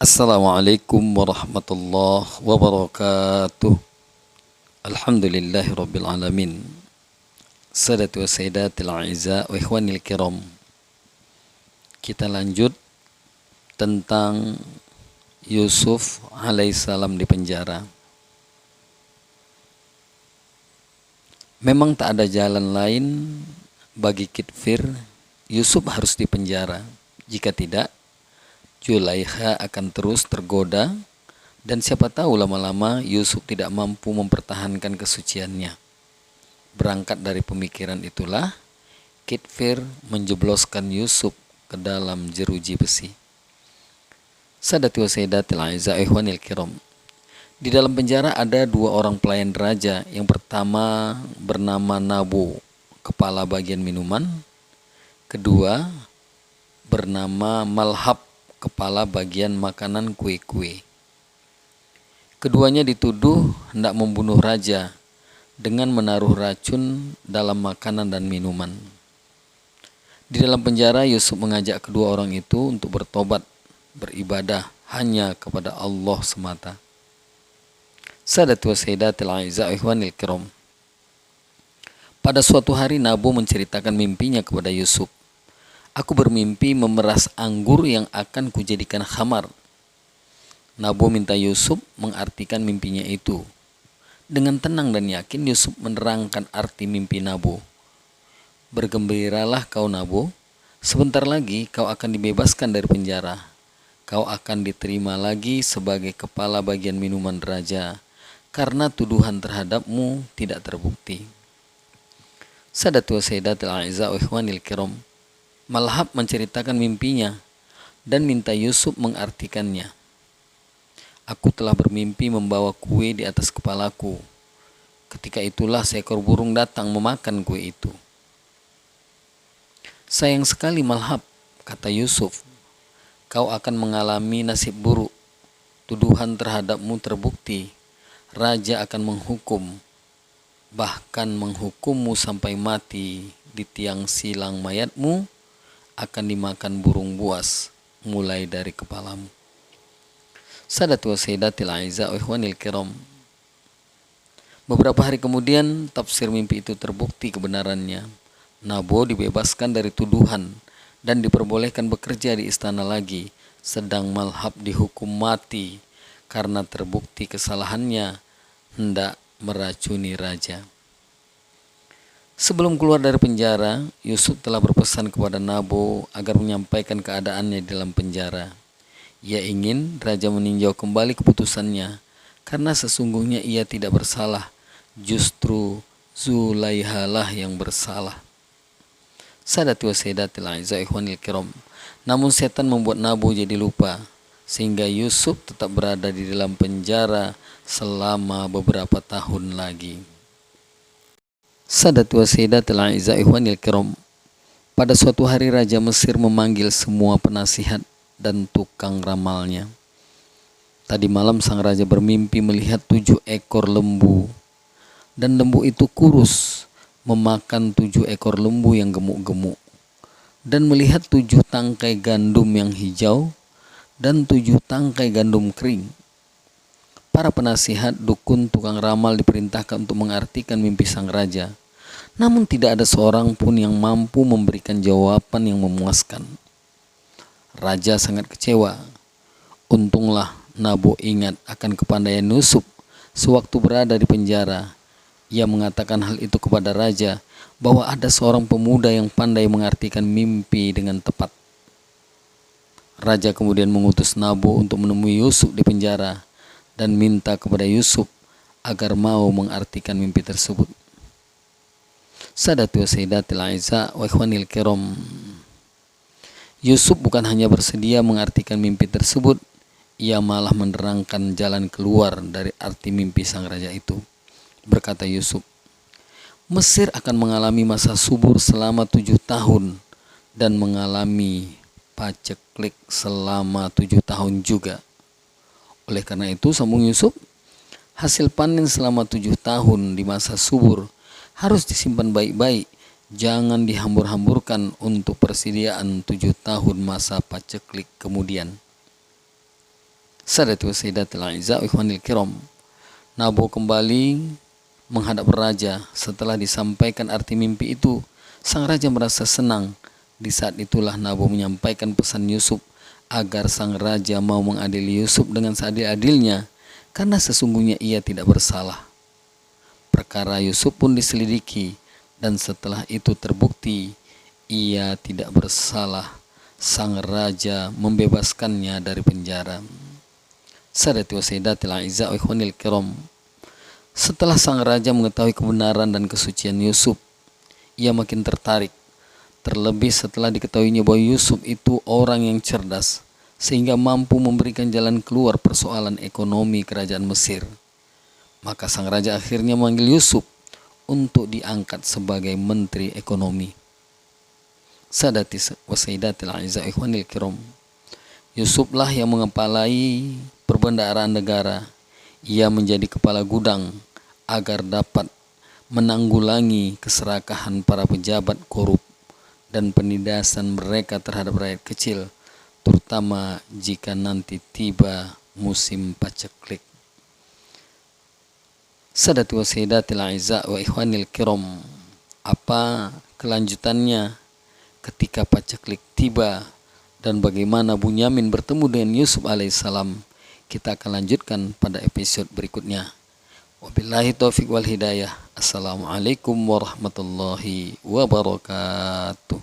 Assalamualaikum warahmatullahi wabarakatuh. Alhamdulillahi rabbil alamin. Sadatu wa sayyidatil a'izza wa ikhwanil kiram. Kita lanjut tentang Yusuf alaihissalam di penjara. Memang tak ada jalan lain bagi Kitfir. Yusuf harus dipenjara. Jika tidak, Zulaiha akan terus tergoda, dan siapa tahu lama-lama Yusuf tidak mampu mempertahankan kesuciannya. Berangkat dari pemikiran itulah, Kitfir menjebloskan Yusuf ke dalam jeruji besi. Sadati wa sayyidatil a'izza ikhwanil kiram. Di dalam penjara ada dua orang pelayan raja. Yang pertama bernama Nabu, kepala bagian minuman. Kedua bernama Malhab, kepala bagian makanan kue-kue. Keduanya dituduh hendak membunuh raja dengan menaruh racun dalam makanan dan minuman. Di dalam penjara, Yusuf mengajak kedua orang itu untuk bertobat, beribadah hanya kepada Allah semata. Sadatu wa sayyidatil a'izza ikhwanil kiram. Pada suatu hari Nabu menceritakan mimpinya kepada Yusuf. Aku bermimpi memeras anggur yang akan kujadikan khamar. Nabu minta Yusuf mengartikan mimpinya itu. Dengan tenang dan yakin Yusuf menerangkan arti mimpi Nabu. Bergembiralah kau Nabu, sebentar lagi kau akan dibebaskan dari penjara. Kau akan diterima lagi sebagai kepala bagian minuman raja, karena tuduhan terhadapmu tidak terbukti. Sadatu wa sayyidatil a'izza wa ikhwanil kiram. Malhab menceritakan mimpinya dan minta Yusuf mengartikannya. Aku telah bermimpi membawa kue di atas kepalaku. Ketika itulah seekor burung datang memakan kue itu. Sayang sekali Malhab, kata Yusuf, kau akan mengalami nasib buruk. Tuduhan terhadapmu terbukti. Raja akan menghukum, bahkan menghukummu sampai mati di tiang silang mayatmu akan dimakan burung buas mulai dari kepalamu. Sadatu wa sayyidatil a'izza wa ikhwanil kiram. Beberapa hari kemudian tafsir mimpi itu terbukti kebenarannya. Nabu dibebaskan dari tuduhan dan diperbolehkan bekerja di istana lagi, sedang Malhab dihukum mati karena terbukti kesalahannya hendak meracuni raja. Sebelum keluar dari penjara, Yusuf telah berpesan kepada Nabu agar menyampaikan keadaannya di dalam penjara. Ia ingin raja meninjau kembali keputusannya, karena sesungguhnya ia tidak bersalah, justru Zulaiha lah yang bersalah. Sadati wa sayyidatil a'izza ikhwanil kiram. Namun setan membuat Nabu jadi lupa, sehingga Yusuf tetap berada di dalam penjara selama beberapa tahun lagi. Sadatu wa sayyidatil a'izza ikhwanil kiram. Pada suatu hari Raja Mesir memanggil semua penasihat dan tukang ramalnya. Tadi malam sang raja bermimpi melihat 7 ekor lembu, dan lembu itu kurus memakan 7 ekor lembu yang gemuk-gemuk, dan melihat 7 tangkai gandum yang hijau dan 7 tangkai gandum kering. Para penasihat, dukun, tukang ramal diperintahkan untuk mengartikan mimpi sang raja. Namun tidak ada seorang pun yang mampu memberikan jawaban yang memuaskan. Raja sangat kecewa. Untunglah Nabu ingat akan kepandaian Yusuf sewaktu berada di penjara. Ia mengatakan hal itu kepada raja, bahwa ada seorang pemuda yang pandai mengartikan mimpi dengan tepat. Raja kemudian mengutus Nabu untuk menemui Yusuf di penjara dan minta kepada Yusuf agar mau mengartikan mimpi tersebut. Sadatu wa sayyidatil a'izza wa ikhwanil kiram. Yusuf bukan hanya bersedia mengartikan mimpi tersebut, ia malah menerangkan jalan keluar dari arti mimpi sang raja itu. Berkata Yusuf, Mesir akan mengalami masa subur selama 7 tahun dan mengalami paceklik selama 7 tahun juga. Oleh karena itu, sambung Yusuf, hasil panen selama 7 tahun di masa subur harus disimpan baik-baik, jangan dihambur-hamburkan untuk persediaan 7 tahun masa paceklik kemudian. Sadati wa sayyidatil a'izza wa ikhwanil kiram. Nabo kembali menghadap raja. Setelah disampaikan arti mimpi itu, sang raja merasa senang. Di saat itulah Nabo menyampaikan pesan Yusuf agar sang raja mau mengadili Yusuf dengan seadil-adilnya, karena sesungguhnya ia tidak bersalah. Perkara Yusuf pun diselidiki, dan setelah itu terbukti ia tidak bersalah. Sang raja membebaskannya dari penjara. Sadati wa sayyidatil a'izza wa ikhwanil kiram. Setelah sang raja mengetahui kebenaran dan kesucian Yusuf, ia makin tertarik. Terlebih setelah diketahuinya bahwa Yusuf itu orang yang cerdas, sehingga mampu memberikan jalan keluar persoalan ekonomi kerajaan Mesir. Maka sang raja akhirnya memanggil Yusuf untuk diangkat sebagai menteri ekonomi. Sadati wa sayyidatil a'izza wa ikhwanil kiram. Yusuflah yang mengepalai perbendaharaan negara. Ia menjadi kepala gudang agar dapat menanggulangi keserakahan para pejabat korup dan penindasan mereka terhadap rakyat kecil, terutama jika nanti tiba musim paceklik. Sadati wa sayyidatil a'izza wa ikhwanil kiram. Apa kelanjutannya ketika paceklik tiba dan bagaimana Bunyamin bertemu dengan Yusuf alaihissalam, kita akan lanjutkan pada episode berikutnya. Wabillahi taufiq wal hidayah. Assalamualaikum warahmatullahi wabarakatuh.